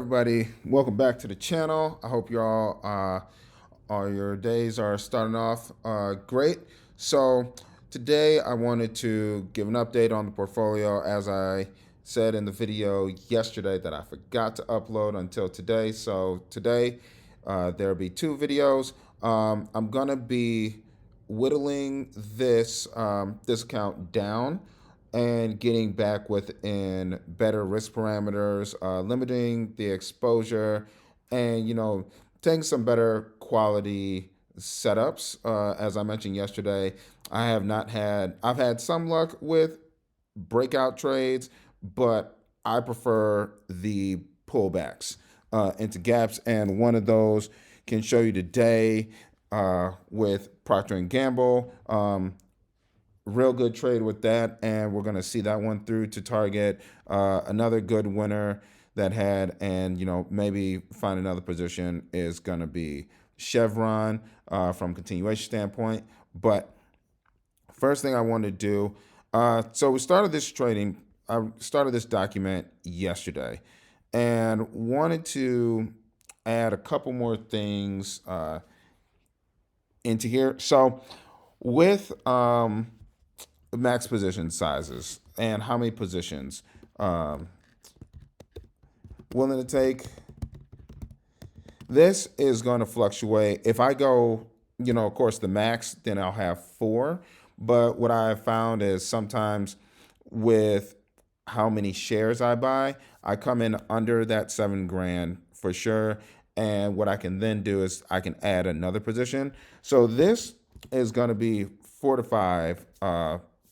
Everybody, welcome back to the channel. I hope all your days are starting off great. So today I wanted to give an update on the portfolio, as I said in the video yesterday that I forgot to upload until today. So today there'll be two videos. I'm gonna be whittling this account down and getting back within better risk parameters, limiting the exposure, and taking some better quality setups. As I mentioned yesterday, I've had some luck with breakout trades, but I prefer the pullbacks into gaps, and one of those can show you today with Procter and Gamble. Real good trade with that, and we're going to see that one through to target another good winner that had, and maybe find another position is going to be Chevron from continuation standpoint. But first thing I want to do, so we started this trading. I started this document yesterday, and wanted to add a couple more things into here. So with max position sizes and how many positions um, willing to take. This is going to fluctuate. If I go, of course, the max, then I'll have four. But what I have found is sometimes with how many shares I buy, I come in under that 7 grand for sure. And what I can then do is I can add another position. So this is going to be 4 to 5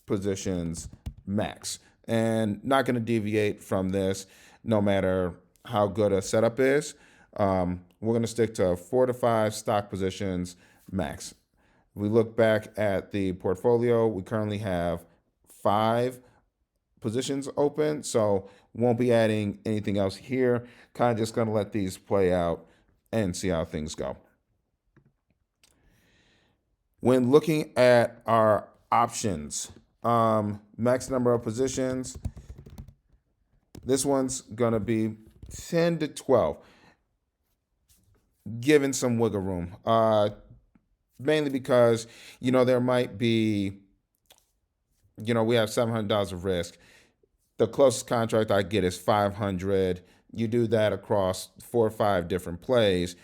positions max, and not going to deviate from this no matter how good a setup is. We're going to stick to 4 to 5 stock positions max. We look back at the portfolio. We currently have 5 positions open, so won't be adding anything else here. Kind of just going to let these play out and see how things go. When looking at our options, max number of positions, this one's going to be 10 to 12, given some wiggle room. Mainly because, there might be, we have $700 of risk. The closest contract I get is 500. You do that across 4 or 5 different plays,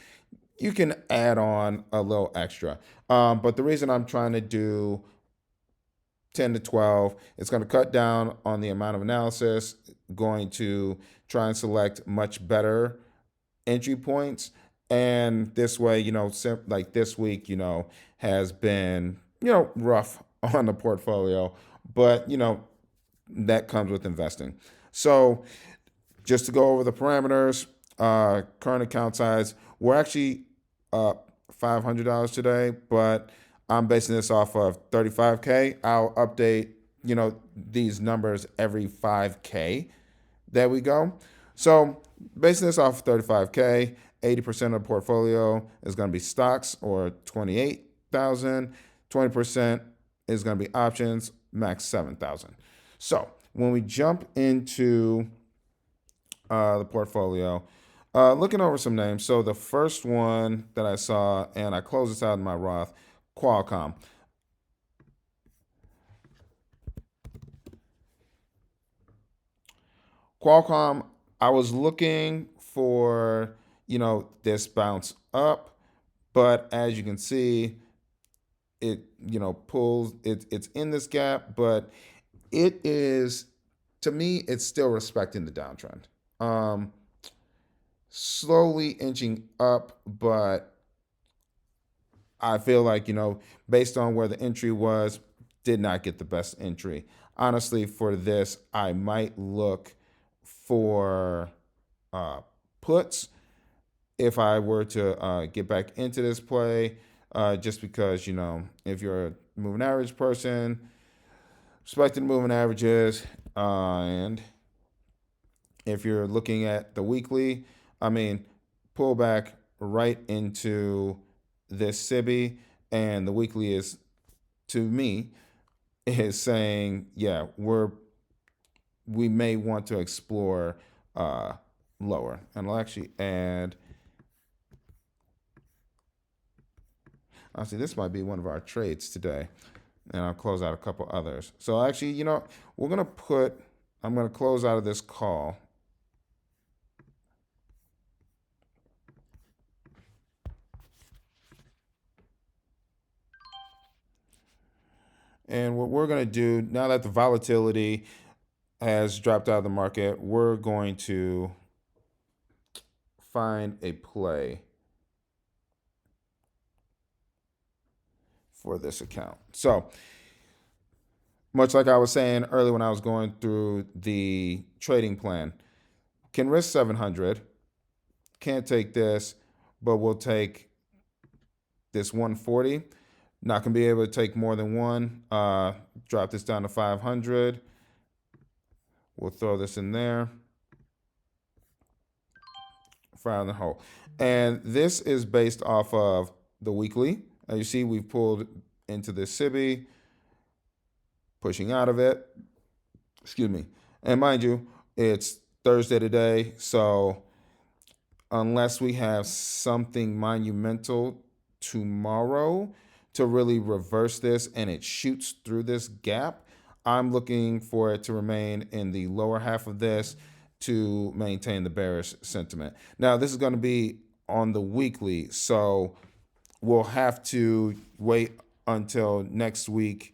you can add on a little extra. But the reason I'm trying to do 10 to 12, it's going to cut down on the amount of analysis, going to try and select much better entry points. And this way, like this week, has been, rough on the portfolio, but, that comes with investing. So just to go over the parameters, current account size, we're actually up $500 today, but I'm basing this off of 35K. I'll update, these numbers every 5K that we go. So basing this off of 35K, 80% of the portfolio is going to be stocks, or 28,000. 20% is going to be options, max 7,000. So when we jump into the portfolio, looking over some names. So the first one that I saw, and I closed this out in my Roth, Qualcomm. Qualcomm, I was looking for, this bounce up, but as you can see, it, pulls, it's in this gap, but it is, to me, it's still respecting the downtrend. Slowly inching up, but I feel like, based on where the entry was, did not get the best entry. Honestly, for this, I might look for puts if I were to get back into this play, just because, if you're a moving average person, expecting moving averages, and if you're looking at the weekly, pull back right into this SIBI, and the weekly is, to me, is saying, yeah, we may want to explore lower. And I'll actually add, honestly, this might be one of our trades today. And I'll close out a couple others. So actually, we're going to I'm going to close out of this call. And what we're going to do, now that the volatility has dropped out of the market, we're going to find a play for this account. So, much like I was saying earlier when I was going through the trading plan, can risk 700, can't take this, but we'll take this 140. Not going to be able to take more than one. Drop this down to 500. We'll throw this in there. Fire in the hole. And this is based off of the weekly. As you see, we've pulled into this SIBI, pushing out of it. Excuse me. And mind you, it's Thursday today, so unless we have something monumental tomorrow to really reverse this and it shoots through this gap, I'm looking for it to remain in the lower half of this to maintain the bearish sentiment. Now, this is going to be on the weekly, so we'll have to wait until next week,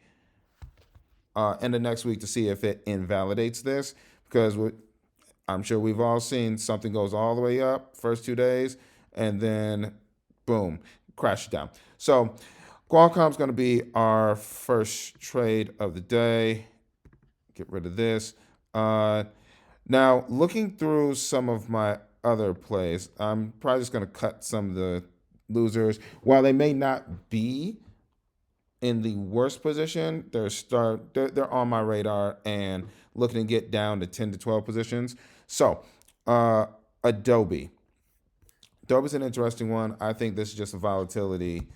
end of next week, to see if it invalidates this, because I'm sure we've all seen something goes all the way up first 2 days and then boom, crash down. So Qualcomm's going to be our first trade of the day. Get rid of this. Now, looking through some of my other plays, I'm probably just going to cut some of the losers. While they may not be in the worst position, they're on my radar and looking to get down to 10 to 12 positions. So, Adobe. Adobe's an interesting one. I think this is just a volatility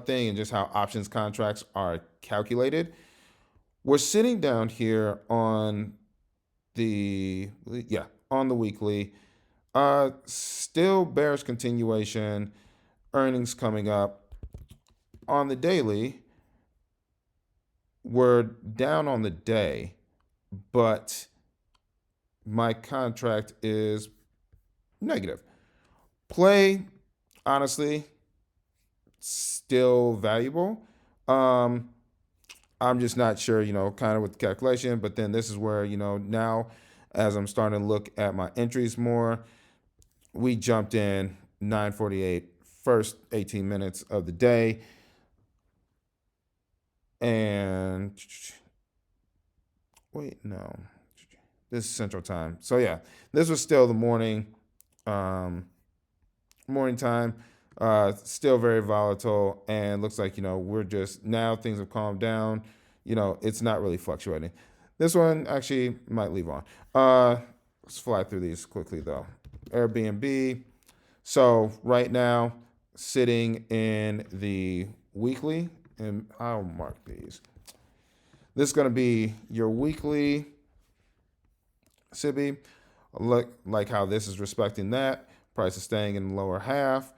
thing and just how options contracts are calculated. We're sitting down here on the weekly. Still bearish continuation. Earnings coming up. On the daily, we're down on the day, but my contract is negative. Play, honestly, still valuable. I'm just not sure, kind of with the calculation, but then this is where, now as I'm starting to look at my entries more, we jumped in 9:48, first 18 minutes of the day. And wait, no, this is Central Time. So yeah, this was still the morning time. Still very volatile, and looks like we're just, now things have calmed down. It's not really fluctuating. This one actually might leave on. Let's fly through these quickly though. Airbnb. So right now, sitting in the weekly, and I'll mark these. This is going to be your weekly SIBI. Look like how this is respecting that. Price is staying in the lower half.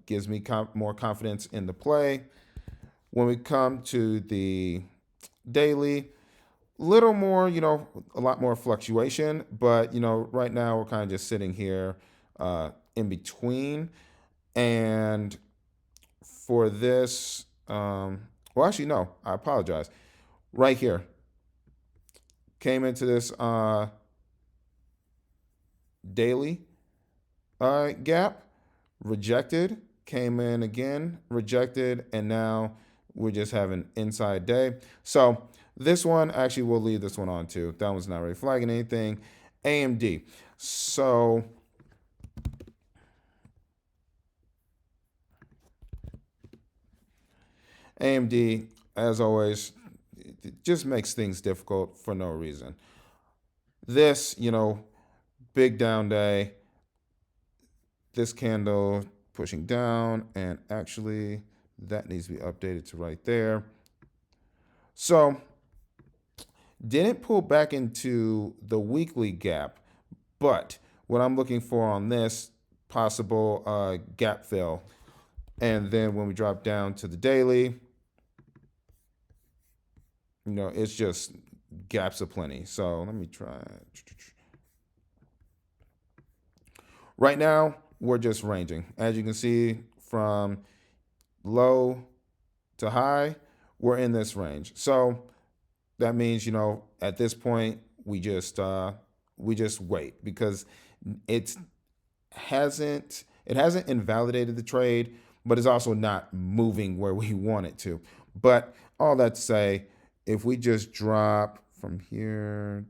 Gives me more confidence in the play. When we come to the daily, little more, a lot more fluctuation, but right now we're kind of just sitting here in between. And for this, well, actually, no, I apologize. Right here, came into this daily gap, rejected, came in again, rejected, and now we're just having inside day. So this one, actually, we'll leave this one on too. That one's not really flagging anything. AMD. So AMD, as always, it just makes things difficult for no reason. This, big down day. This candle pushing down, and actually that needs to be updated to right there. So Didn't pull back into the weekly gap, but what I'm looking for on this possible gap fill. And then when we drop down to the daily, it's just gaps aplenty. So let me try. Right now, we're just ranging. As you can see, from low to high, we're in this range. So that means, at this point, we just wait, because it's it hasn't invalidated the trade, but it's also not moving where we want it to. But all that to say, if we just drop from here,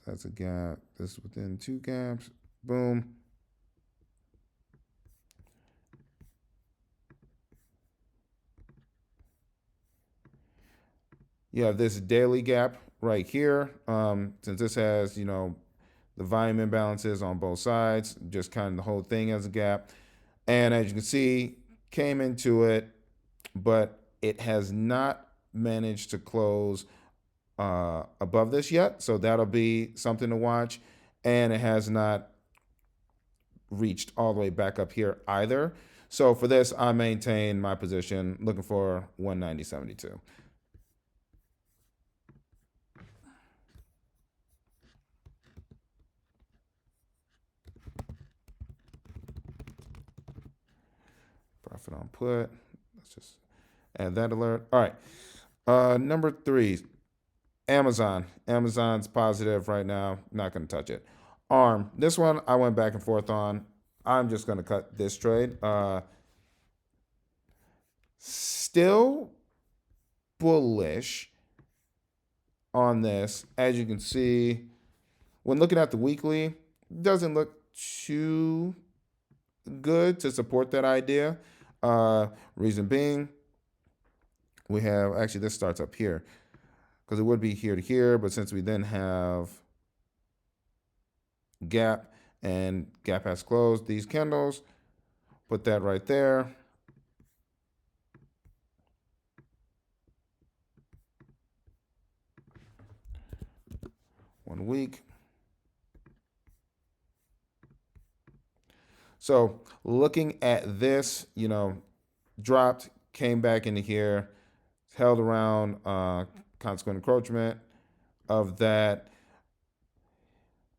that's a gap. This is within two gaps. Boom. You have this daily gap right here. Since this has, the volume imbalances on both sides, just kind of the whole thing as a gap. And as you can see, came into it, but it has not managed to close above this yet. So that'll be something to watch. And it has not reached all the way back up here either. So for this, I maintain my position, looking for 190.72. Profit on put. Let's just add that alert. All right. Number 3, Amazon. Amazon's positive right now. Not going to touch it. ARM. This one I went back and forth on. I'm just going to cut this trade. Still bullish on this. As you can see, when looking at the weekly, doesn't look too good to support that idea. Reason being, we have, actually, this starts up here, because it would be here to here, but since we then have gap, and gap has closed these candles, put that right there. One week. So looking at this, dropped, came back into here, held around consequent encroachment of that.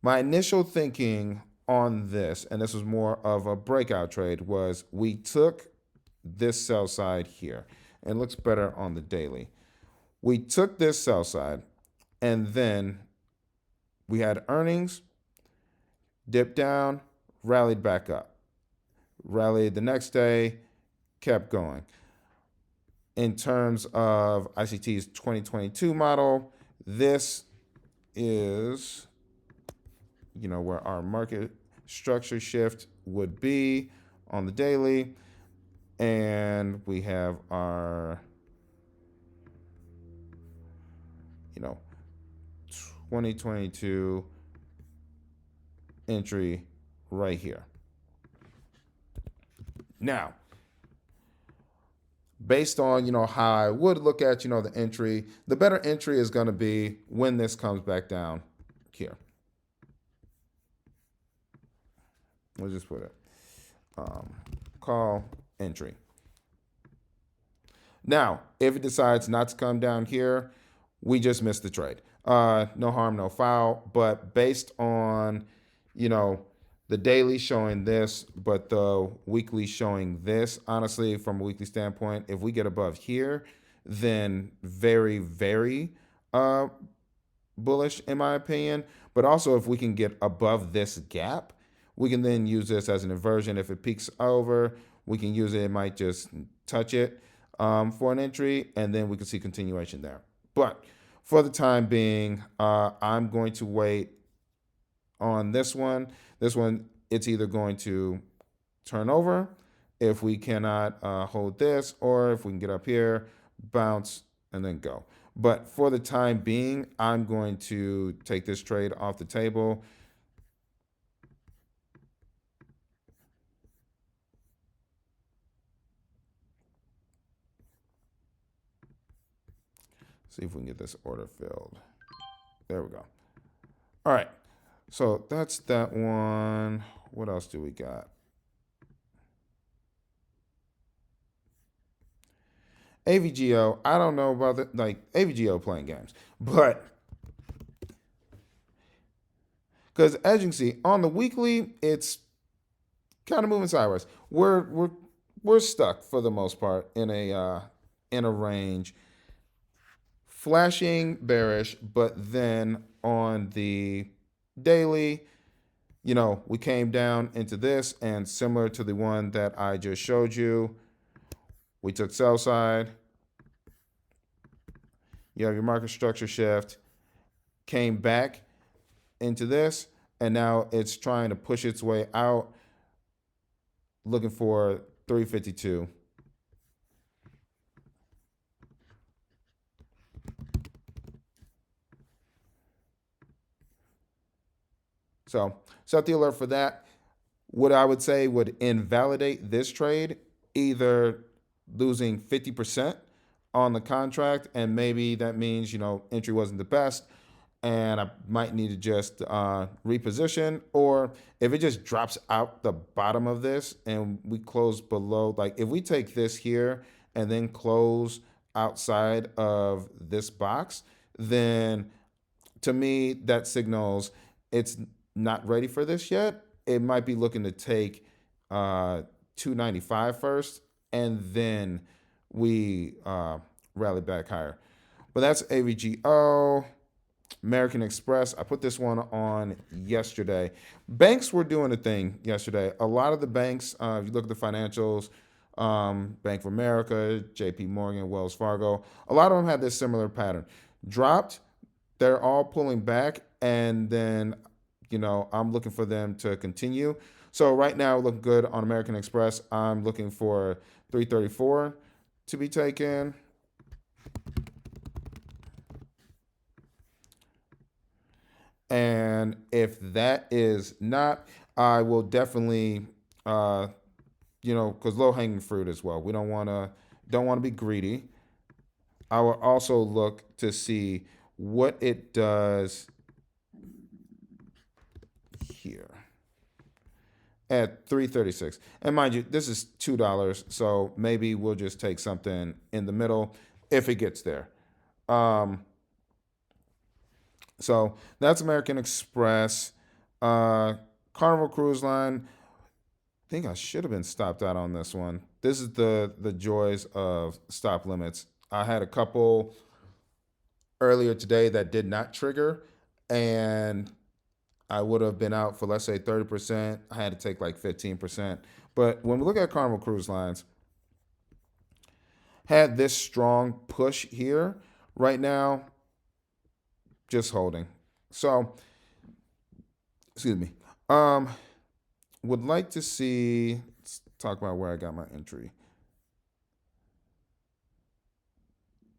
My initial thinking on this, and this was more of a breakout trade, was we took this sell side here. And it looks better on the daily. We took this sell side, and then we had earnings, dipped down, rallied back up. Rallied the next day, kept going. In terms of ICT's 2022 model, this is, where our market structure shift would be on the daily. And we have our, 2022 entry right here. Now, based on, how I would look at, the entry, the better entry is going to be when this comes back down here. We'll just put it, call entry. Now, if it decides not to come down here, we just missed the trade. No harm, no foul. But based on, the daily showing this, but the weekly showing this, honestly, from a weekly standpoint, if we get above here, then very, very bullish, in my opinion. But also, if we can get above this gap, we can then use this as an inversion. If it peaks over, we can use it. It might just touch it for an entry, and then we can see continuation there. But for the time being, I'm going to wait on this one. This one, it's either going to turn over if we cannot hold this, or if we can get up here, bounce, and then go. But for the time being, I'm going to take this trade off the table. See if we can get this order filled. There we go. All right. So that's that one. What else do we got? AVGO. I don't know about the like AVGO playing games, but because as you can see on the weekly, it's kind of moving sideways. We're stuck for the most part in a range, flashing bearish, but then on the daily, we came down into this, and similar to the one that I just showed you, we took sell side. You have your market structure shift, came back into this, and now it's trying to push its way out, looking for 352. So set the alert for that. What I would say would invalidate this trade, either losing 50% on the contract, and maybe that means, entry wasn't the best, and I might need to just reposition, or if it just drops out the bottom of this and we close below, like if we take this here and then close outside of this box, then to me that signals it's not ready for this yet. It might be looking to take 295 first, and then we rally back higher. But that's AVGO. American Express, I put this one on yesterday. Banks were doing a thing yesterday. A lot of the banks, if you look at the financials, Bank of America, JP Morgan, Wells Fargo, a lot of them had this similar pattern. Dropped, they're all pulling back, and then, I'm looking for them to continue. So right now, looking good on American Express. I'm looking for 334 to be taken. And if that is not, I will definitely, because low hanging fruit as well. We don't want to be greedy. I will also look to see what it does here at 336. And mind you, this is $2, so maybe we'll just take something in the middle if it gets there. So that's American Express. Carnival Cruise Line. I think I should have been stopped out on this one. This is the joys of stop limits. I had a couple earlier today that did not trigger, and I would have been out for, let's say, 30%. I had to take like 15%. But when we look at Carnival Cruise Lines, had this strong push here. Right now, just holding. So, excuse me. Would like to see, let's talk about where I got my entry.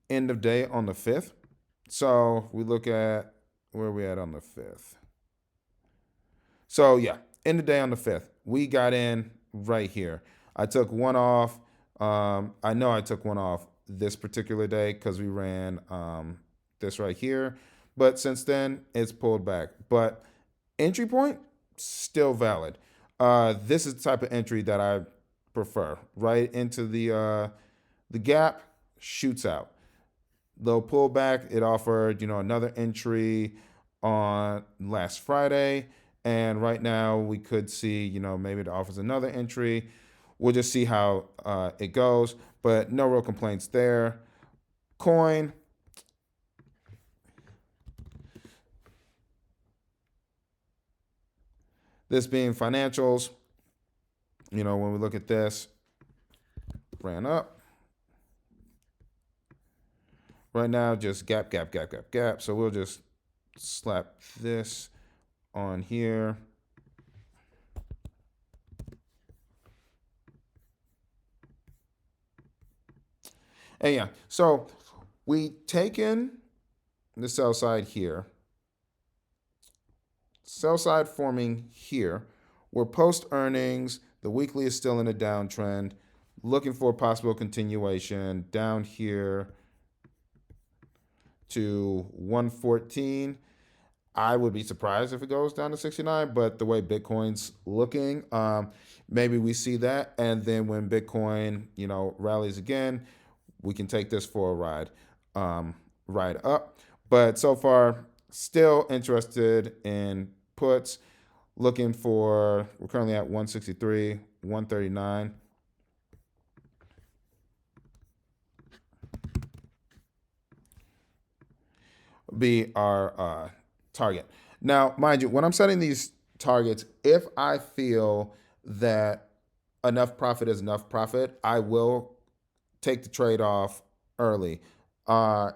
End of day on the 5th. So we look at where we at on the 5th. So yeah, end of day on the 5th. We got in right here. I took one off. I know I took one off this particular day because we ran this right here. But since then, it's pulled back. But entry point, still valid. This is the type of entry that I prefer. Right into the gap, shoots out. Low pullback, it offered, another entry on last Friday. And right now we could see, maybe it offers another entry. We'll just see how it goes. But no real complaints there. Coin. This being financials, when we look at this, ran up. Right now, just gap, gap, gap, gap, gap. So we'll just slap this on here. And yeah, so we taken the sell side here. Sell side forming here. We're post earnings. The weekly is still in a downtrend. Looking for a possible continuation down here. to 114. I would be surprised if it goes down to 69, but the way Bitcoin's looking, maybe we see that. And then when Bitcoin, rallies again, we can take this for a ride up. But so far, still interested in puts. Looking for, we're currently at 163, 139. Be our target. Now, mind you, when I'm setting these targets, if I feel that enough profit is enough profit, I will take the trade off early. Uh,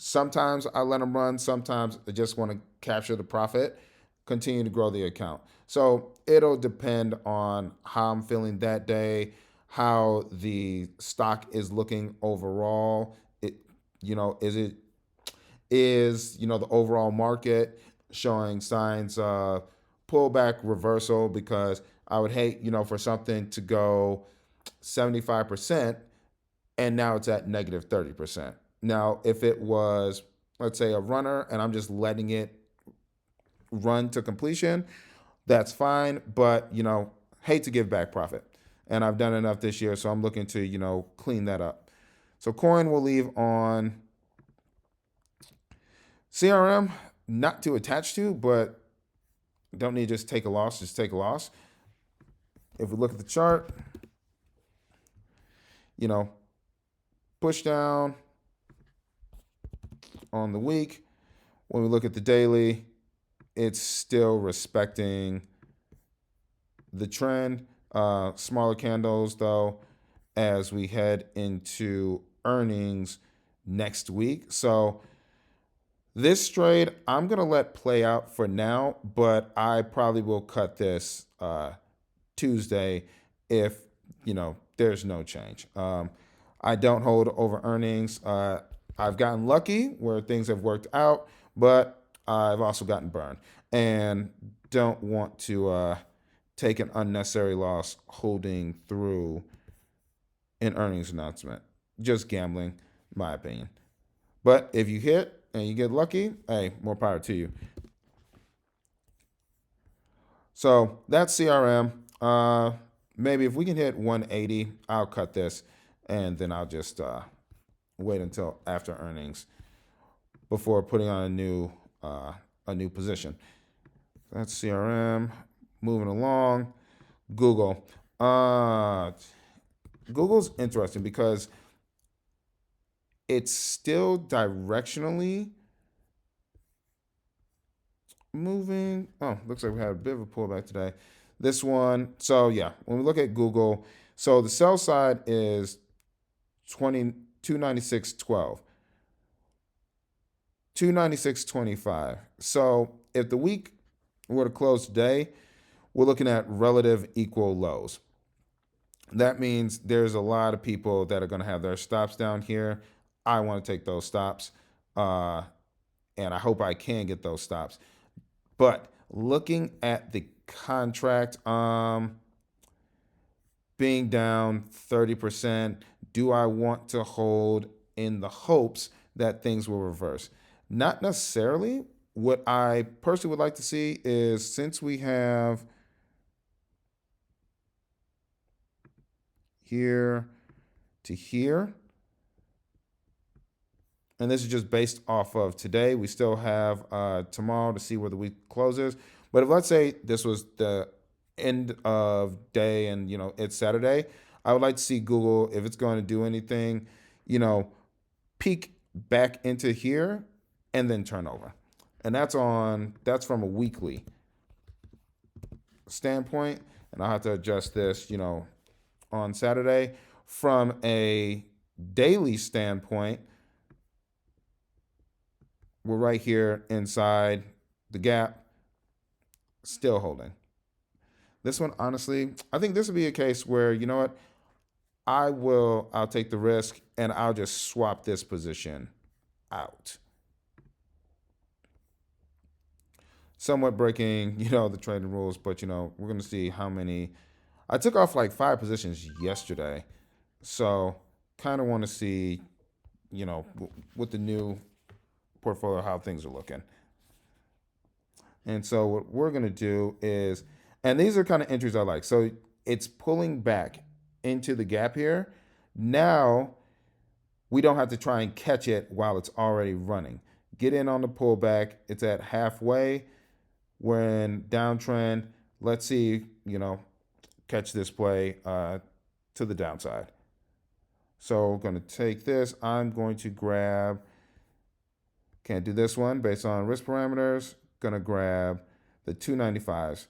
Sometimes I let them run. Sometimes I just want to capture the profit, continue to grow the account. So it'll depend on how I'm feeling that day, how the stock is looking overall. Is it the overall market showing signs of pullback reversal? Because I would hate, for something to go 75% and now it's at negative 30%. Now, if it was, let's say, a runner and I'm just letting it run to completion, that's fine. But, hate to give back profit. And I've done enough this year, so I'm looking to, clean that up. So coin will leave on CRM, not too attached to, but don't need to just take a loss, just take a loss. If we look at the chart, push down on the week. When we look at the daily, it's still respecting the trend. Smaller candles, though, as we head into earnings next week. So this trade, I'm going to let play out for now, but I probably will cut this Tuesday if, there's no change. I don't hold over earnings. I've gotten lucky where things have worked out, but I've also gotten burned and don't want to take an unnecessary loss holding through an earnings announcement. Just gambling, in my opinion. But if you hit and you get lucky, hey, more power to you. So that's CRM. Maybe if we can hit 180, I'll cut this, and then I'll just wait until after earnings before putting on a new position. That's CRM. Moving along, Google. Google's interesting because it's still directionally moving. Oh, looks like we had a bit of a pullback today. This one, so yeah, when we look at Google, so the sell side is 296.12, 296.25. So if the week were to close today, we're looking at relative equal lows. That means there's a lot of people that are going to have their stops down here. I want to take those stops, and I hope I can get those stops. But looking at the contract being down 30%, do I want to hold in the hopes that things will reverse? Not necessarily. What I personally would like to see is, since we have here to here, and this is just based off of today, we still have tomorrow to see where the week closes. But if, let's say, this was the end of day and it's Saturday, I would like to see Google, if it's going to do anything, peak back into here and then turn over. And that's from a weekly standpoint, and I'll have to adjust this on Saturday. From a daily standpoint, we're right here inside the gap, still holding. This one, honestly, I think this would be a case where, you know what, I'll take the risk and I'll just swap this position out. Somewhat breaking, the trading rules, but we're going to see how many. I took off like 5 positions yesterday. So kind of want to see, with the new portfolio, how things are looking. And so what we're going to do is, and these are kind of entries I like. So it's pulling back into the gap here. Now we don't have to try and catch it while it's already running. Get in on the pullback. It's at halfway. We're in downtrend. Let's see, catch this play to the downside. So I'm going to take this. I'm going to grab, can't do this one based on risk parameters. Going to grab the 295s.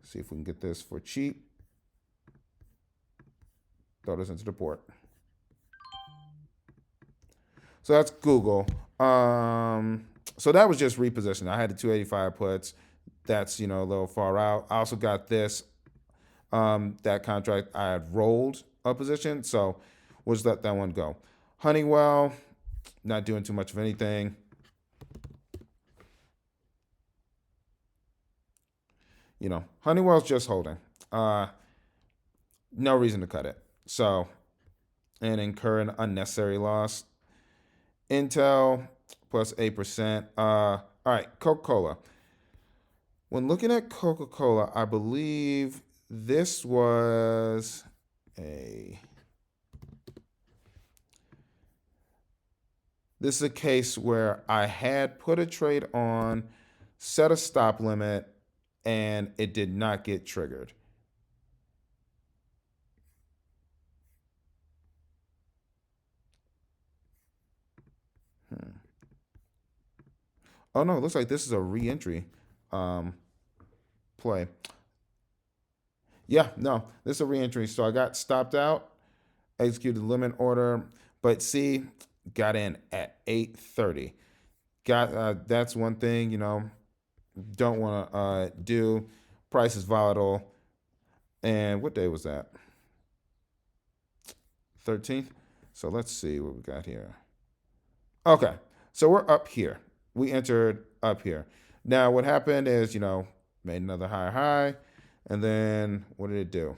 See if we can get this for cheap. Throw this into the port. So that's Google. So that was just repositioning. I had the 285 puts. That's, a little far out. I also got this, that contract I had rolled a position. So we'll just let that one go. Honeywell, not doing too much of anything. Honeywell's just holding. No reason to cut it. So, and incur an unnecessary loss. Intel plus 8%. All right, Coca-Cola. When looking at Coca-Cola, I believe this was this is a case where I had put a trade on, set a stop limit, and it did not get triggered. Oh no, it looks like this is a re-entry play. Yeah, no, this is a re-entry. So I got stopped out, executed the limit order, but see, got in at 8:30. That's one thing, don't want to do. Price is volatile. And what day was that? 13th. So let's see what we got here. Okay, so we're up here. We entered up here. Now what happened is, made another higher high, and then what did it do?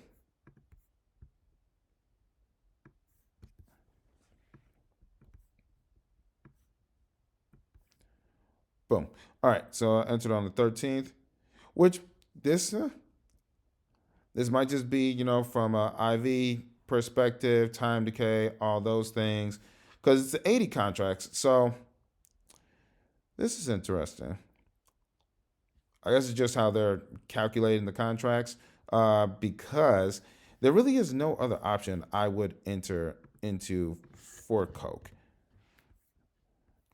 Boom. All right, so I entered on the 13th, which this might just be, from a IV perspective, time decay, all those things, because it's 80 contracts. So this is interesting. I guess it's just how they're calculating the contracts, because there really is no other option I would enter into for Coke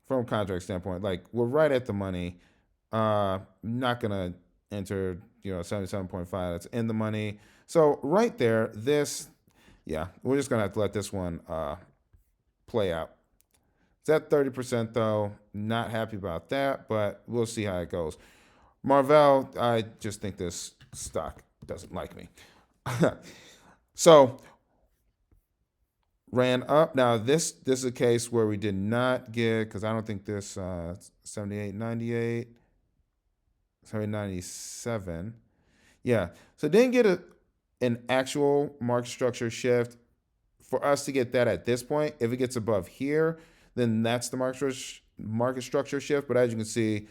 from a contract standpoint. Like, we're right at the money. Not gonna enter 77.5. That's in the money. So right there, we're just gonna have to let this one play out. It's at 30% though. Not happy about that, but we'll see how it goes. Marvell, I just think this stock doesn't like me. So ran up. Now this is a case where we did not get, because I don't think this 78.98, 797. Yeah, so didn't get an actual market structure shift. For us to get that at this point, if it gets above here, then that's the market structure shift. But as you can see,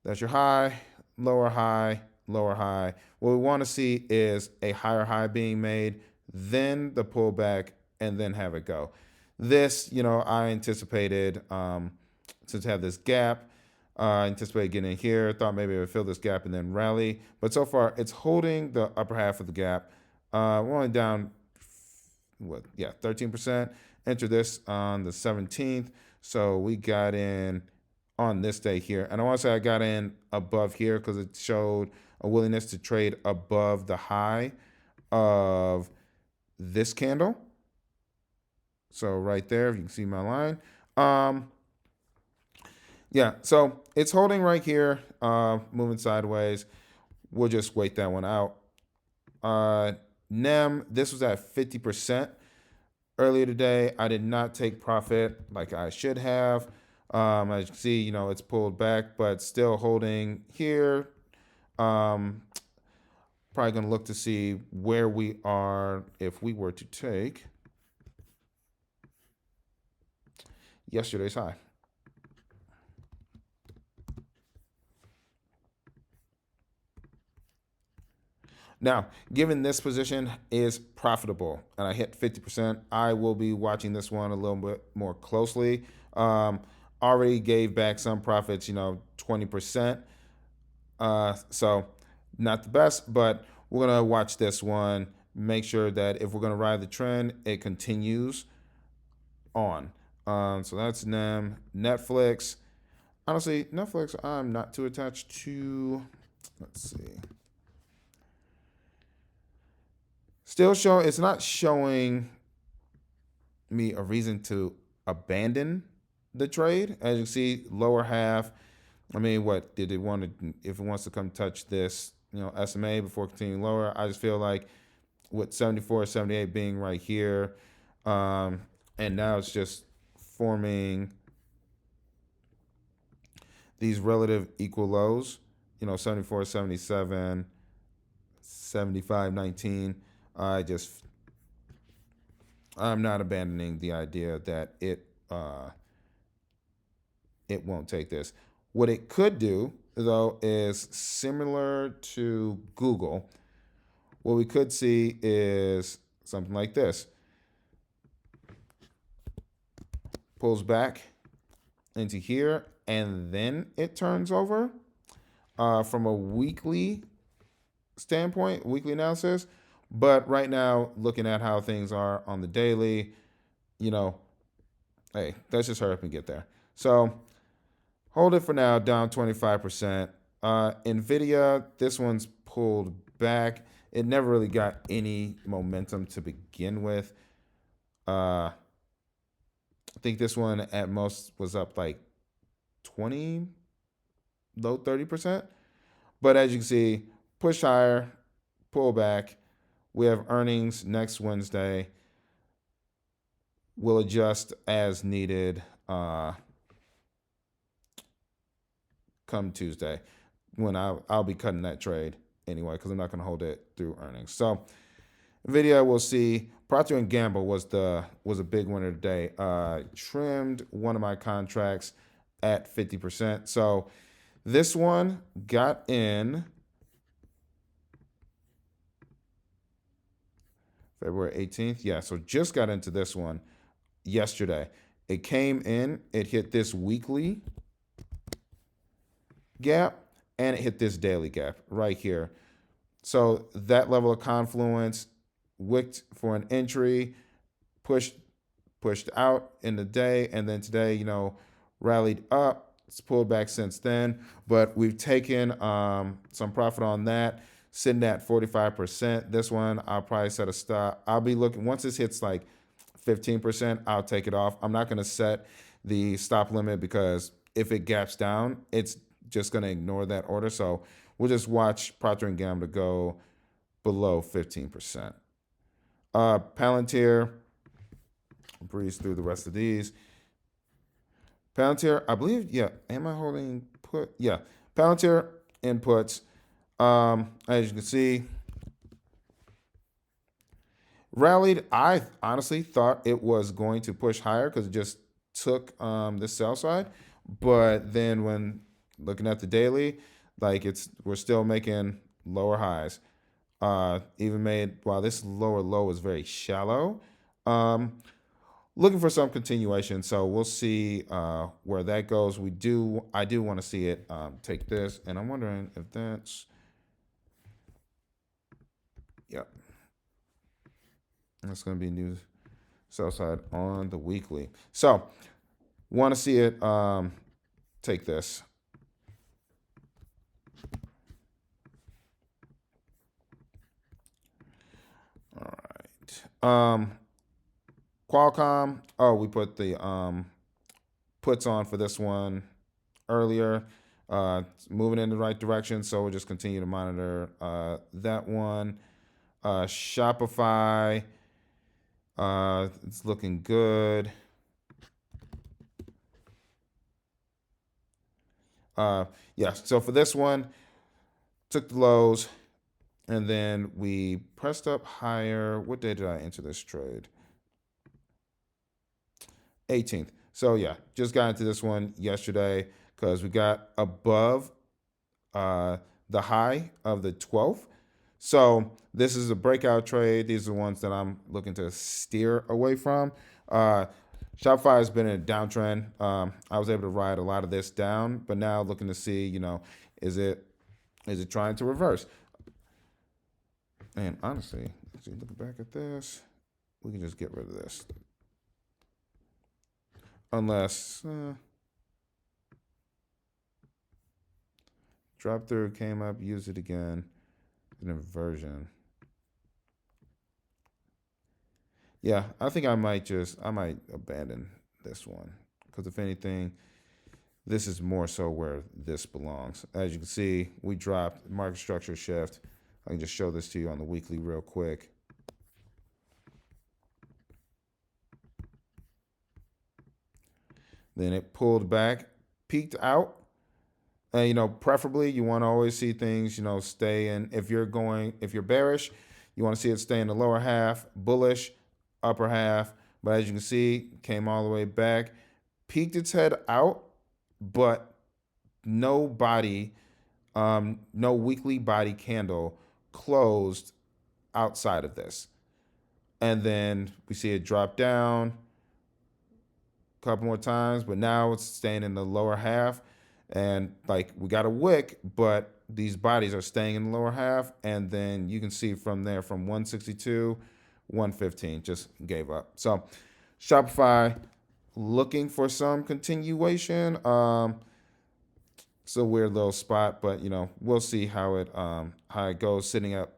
that's your high, lower high, lower high. What we want to see is a higher high being made, then the pullback, and then have it go. This, I anticipated to have this gap. I anticipated getting in here. Thought maybe it would fill this gap and then rally. But so far, it's holding the upper half of the gap. We're only down, 13%. Enter this on the 17th. So we got in on this day here. And I want to say I got in above here because it showed a willingness to trade above the high of this candle. So right there, if you can see my line. So it's holding right here, moving sideways. We'll just wait that one out. NEM, this was at 50% earlier today. I did not take profit like I should have. As you can see, it's pulled back, but still holding here. Probably going to look to see where we are if we were to take. yesterday's high. Now, given this position is profitable and I hit 50%, I will be watching this one a little bit more closely. Already gave back some profits, 20%. So not the best, but we're going to watch this one. Make sure that if we're going to ride the trend, it continues on. So that's NEM. Netflix. Honestly, Netflix, I'm not too attached to. Let's see. Still showing, it's not showing me a reason to abandon the trade. As you see, lower half. I mean, what did it want to, if it wants to come touch this, SMA before continuing lower? I just feel like with 74, 78 being right here, and now it's just forming these relative equal lows, 74, 77, 75, 19. I'm not abandoning the idea that it won't take this. What it could do, though, is similar to Google. What we could see is something like this. Pulls back into here, and then it turns over. From a weekly standpoint, weekly analysis. But right now, looking at how things are on the daily, hey, let's just hurry up and get there. So hold it for now, down 25%. NVIDIA, this one's pulled back. It never really got any momentum to begin with. I think this one at most was up like 20, low 30%. But as you can see, push higher, pull back. We have earnings next Wednesday. We'll adjust as needed come Tuesday, when I'll be cutting that trade anyway, because I'm not going to hold it through earnings. So NVIDIA, we'll see. Procter & Gamble was a big winner today. Trimmed one of my contracts at 50%. So this one got in February 18th. Yeah, so just got into this one yesterday. It came in, it hit this weekly gap, and it hit this daily gap right here. So that level of confluence, wicked for an entry, pushed out in the day, and then today, rallied up. It's pulled back since then, but we've taken some profit on that, sitting at 45%. This one, I'll probably set a stop. I'll be looking, once this hits like 15%, I'll take it off. I'm not going to set the stop limit, because if it gaps down, it's just going to ignore that order. So we'll just watch Procter & Gamble to go below 15%. Palantir, breeze through the rest of these. Palantir, I believe, yeah. Am I holding put? Yeah. Palantir inputs. As you can see, rallied. I honestly thought it was going to push higher because it just took the sell side. But then when looking at the daily, like we're still making lower highs. Even made, while this lower low is very shallow. Looking for some continuation, so we'll see where that goes. I do want to see it take this, and I'm wondering if that's, yep, that's going to be new sell side on the weekly. So want to see it take this. All right. Qualcomm. Oh, we put the puts on for this one earlier. Moving in the right direction, so we'll just continue to monitor that one. Shopify. It's looking good. Yeah, so for this one, took the lows, and then we pressed up higher. What day did I enter this trade? 18th. So yeah, just got into this one yesterday because we got above uh, the high of the 12th. So this is a breakout trade. These are the ones that I'm looking to steer away from. Uh, Shopify has been in a downtrend. I was able to ride a lot of this down, but now looking to see, is it trying to reverse? And honestly, looking back at this, we can just get rid of this, unless drop through came up, use it again, an inversion. Yeah, I think I might abandon this one because if anything, this is more so where this belongs. As you can see, we dropped market structure shift. I can just show this to you on the weekly real quick. Then it pulled back, peaked out. Preferably you want to always see things, stay in. If you're bearish, you want to see it stay in the lower half, bullish, upper half. But as you can see, came all the way back, peeked its head out, but no body, no weekly body candle closed outside of this. And then we see it drop down a couple more times, but now it's staying in the lower half. And like we got a wick, but these bodies are staying in the lower half. And then you can see from there, from 162, 115, just gave up. So Shopify looking for some continuation. It's a weird little spot, but we'll see how it goes. Sitting up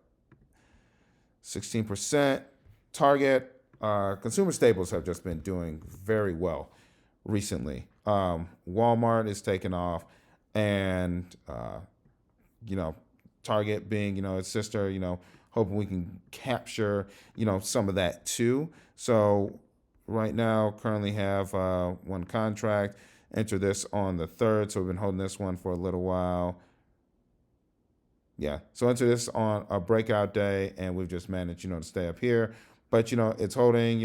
16%. Target consumer staples have just been doing very well recently. Walmart is taking off, and Target being its sister. Hoping we can capture some of that too. So right now, currently have one contract. Enter this on the 3rd, so we've been holding this one for a little while. Yeah, so enter this on a breakout day, and we've just managed, to stay up here. But, it's holding,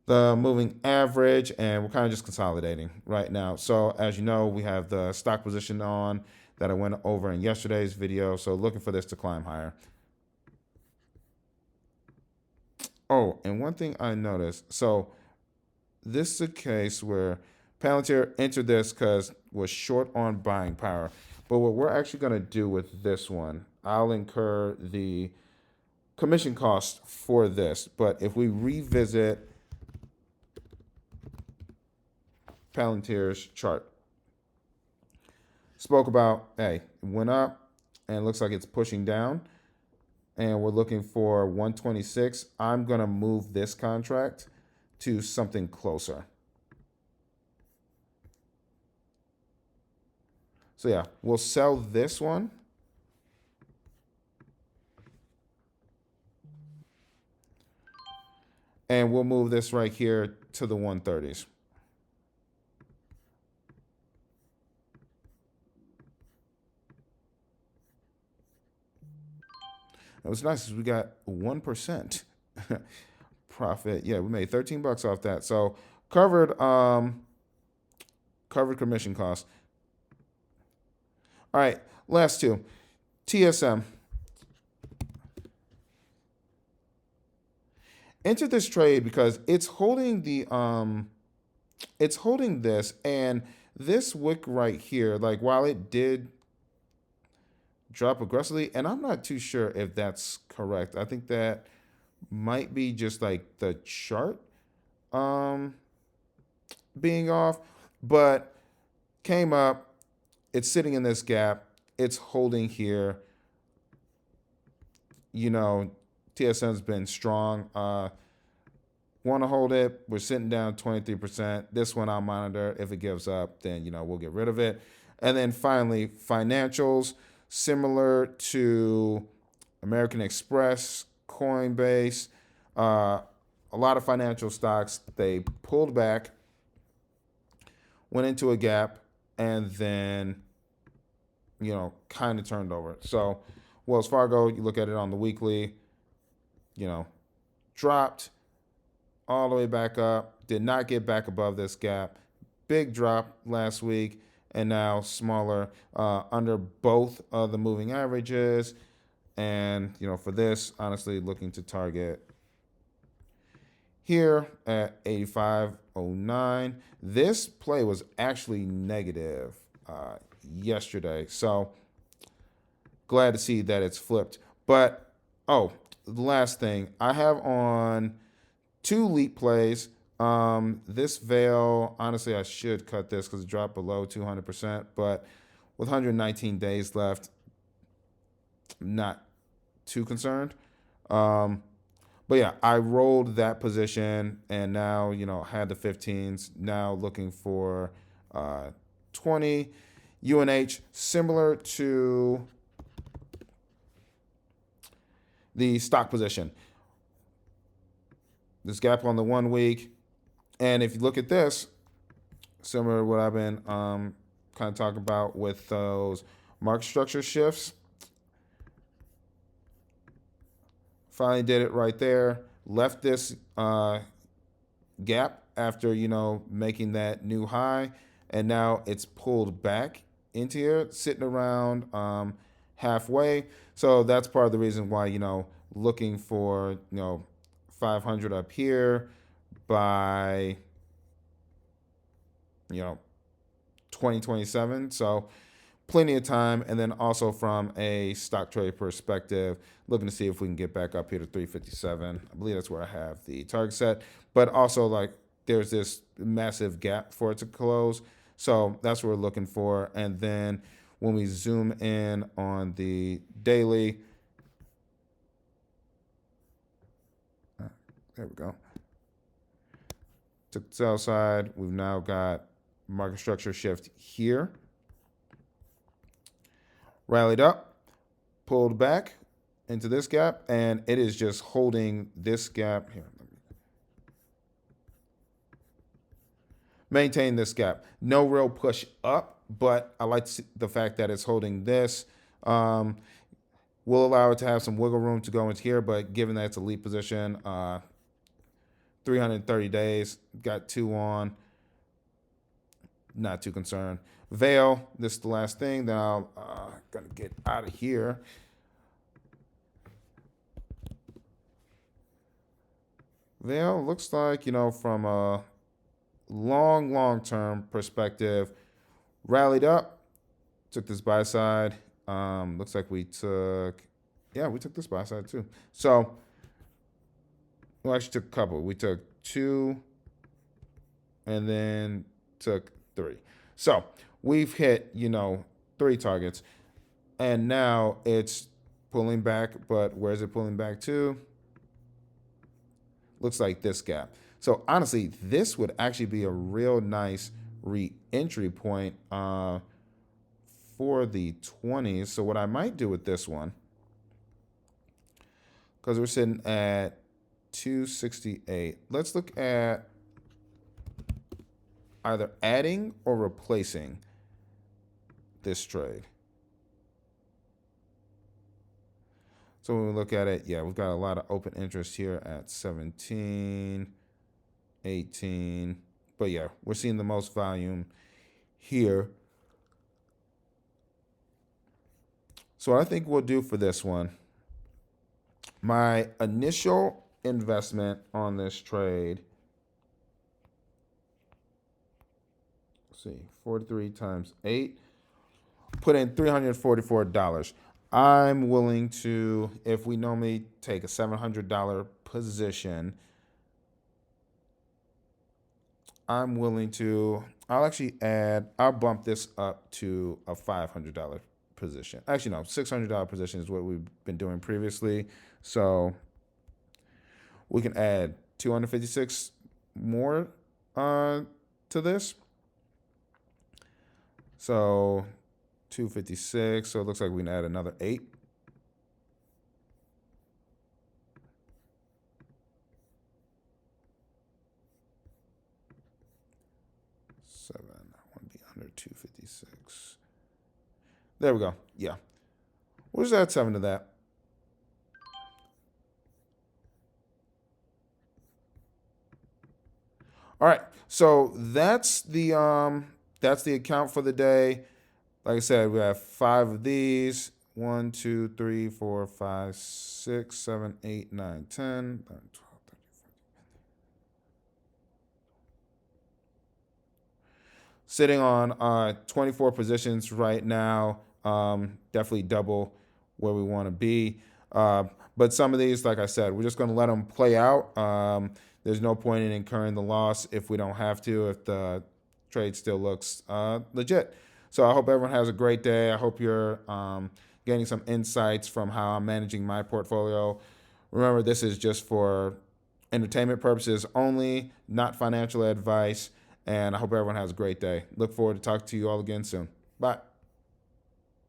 the moving average, and we're kind of just consolidating right now. So as you know, we have the stock position on that I went over in yesterday's video. So looking for this to climb higher. Oh, and one thing I noticed, so this is a case where Palantir entered this because was short on buying power. But what we're actually going to do with this one, I'll incur the commission cost for this. But if we revisit Palantir's chart, spoke about, hey, went up and it looks like it's pushing down. And we're looking for 126. I'm going to move this contract to something closer. So yeah, we'll sell this one. And we'll move this right here to the 130s. It was nice because we got 1% profit. Yeah, we made $13 off that. So covered commission costs. All right, last two. TSM. Enter this trade because it's holding this, and this wick right here, like while it did drop aggressively, and I'm not too sure if that's correct. I think that might be just like the chart being off, but came up. It's sitting in this gap. It's holding here. TSM's been strong. Want to hold it. We're sitting down 23%. This one I'll monitor. If it gives up, then, we'll get rid of it. And then finally, financials, similar to American Express, Coinbase, a lot of financial stocks, they pulled back, went into a gap, and then, kind of turned over. So Wells Fargo, you look at it on the weekly, dropped, all the way back up. Did not get back above this gap. Big drop last week, and now smaller under both of the moving averages. And for this, honestly, looking to target here at 85.09. This play was actually negative yesterday, so glad to see that it's flipped. But the last thing I have on 2 leap plays. This veil, honestly, I should cut this because it dropped below 200%. But with 119 days left, not too concerned. But yeah, I rolled that position and now, had the 15s. Now looking for 20 UNH, similar to the stock position. This gap on the 1 week. And if you look at this, similar to what I've been kind of talking about with those market structure shifts. Finally did it right there. Left this gap after, making that new high. And now it's pulled back into here, sitting around halfway. So that's part of the reason why, looking for, 500 up here by 2027. So plenty of time. And then also from a stock trade perspective, looking to see if we can get back up here to 357. I believe that's where I have the target set, but also there's this massive gap for it to close. So that's what we're looking for. And then when we zoom in on the daily, there we go. Took the sell side. We've now got market structure shift here. Rallied up, pulled back into this gap, and it is just holding this gap here. Maintain this gap. No real push up, but I like the fact that it's holding this. Will allow it to have some wiggle room to go into here, but given that it's a lead position, 330 days, got 2 on, not too concerned. Veil, this is the last thing. Now, gonna get out of here. Veil looks like, from a long-term perspective, rallied up, took this buy side. Looks like we took this buy side too. So, we actually took a couple. We took 2 and then took 3. So we've hit, 3 targets. And now it's pulling back, but where's it pulling back to? Looks like this gap. So honestly, this would actually be a real nice re-entry point for the 20s. So what I might do with this one, because we're sitting at 268. Let's look at either adding or replacing this trade. So when we look at it, we've got a lot of open interest here at 17, 18. But we're seeing the most volume here. So what I think we'll do for this one, my initial investment on this trade, let's see, 43 times 8, put in $344. I'm willing to, if we normally take a $700 position, I'm willing to, I'll bump this up to a $500 position. Actually, no, $600 position is what we've been doing previously. So we can add 256 more to this. So 256. So it looks like we can add another 8. I want to be under 256. There we go. Yeah. What does that 7 to that? All right. So that's the account for the day. Like I said, we have 5 of these. 1, 2, 3, 4, 5, 6, 7, 8, 9, 10, 11, 12, 13, sitting on 24 positions right now. Definitely double where we want to be. But some of these, like I said, we're just going to let them play out. There's no point in incurring the loss if we don't have to, if the trade still looks legit. So I hope everyone has a great day. I hope you're getting some insights from how I'm managing my portfolio. Remember, this is just for entertainment purposes only, not financial advice. And I hope everyone has a great day. Look forward to talking to you all again soon. Bye.